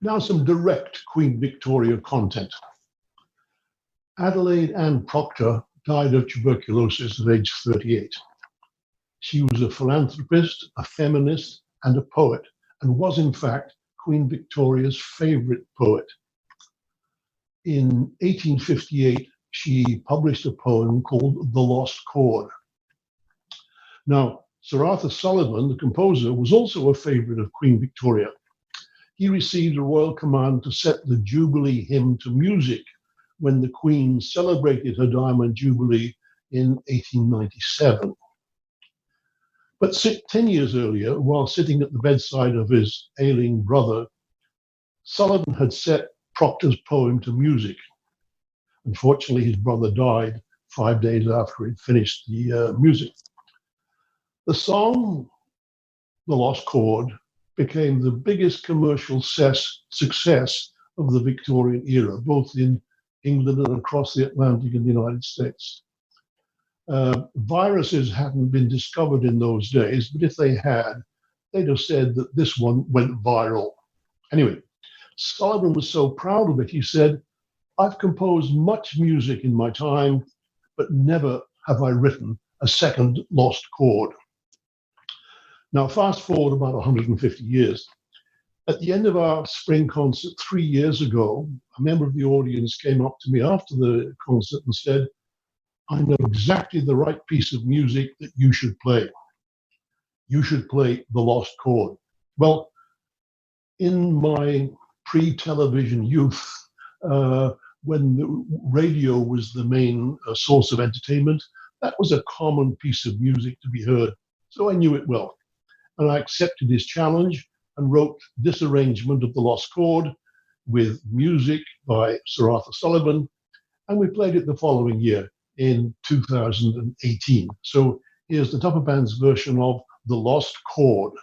Now some direct Queen Victoria content. Adelaide Ann Proctor died of tuberculosis at age 38. She was a philanthropist, a feminist, and a poet, and was in fact Queen Victoria's favourite poet. In 1858, she published a poem called The Lost Chord. Now, Sir Arthur Sullivan, the composer, was also a favourite of Queen Victoria. He received a royal command to set the Jubilee hymn to music when the Queen celebrated her Diamond Jubilee in 1897. But 10 years earlier, while sitting at the bedside of his ailing brother, Sullivan had set Proctor's poem to music. Unfortunately, his brother died 5 days after he'd finished the music. The song, The Lost Chord, became the biggest commercial success of the Victorian era, both in England and across the Atlantic in the United States. Viruses hadn't been discovered in those days, but if they had, they'd have said that this one went viral. Anyway, Sullivan was so proud of it, he said, "I've composed much music in my time, but never have I written a second lost chord." Now, fast forward about 150 years. At the end of our spring concert 3 years ago, a member of the audience came up to me after the concert and said, "I know exactly the right piece of music that you should play. You should play The Lost Chord." Well, in my pre-television youth, when the radio was the main source of entertainment, that was a common piece of music to be heard. So I knew it well. And I accepted his challenge and wrote this arrangement of The Lost Chord with music by Sir Arthur Sullivan, and we played it the following year in 2018. So here's the Tupper Band's version of The Lost Chord.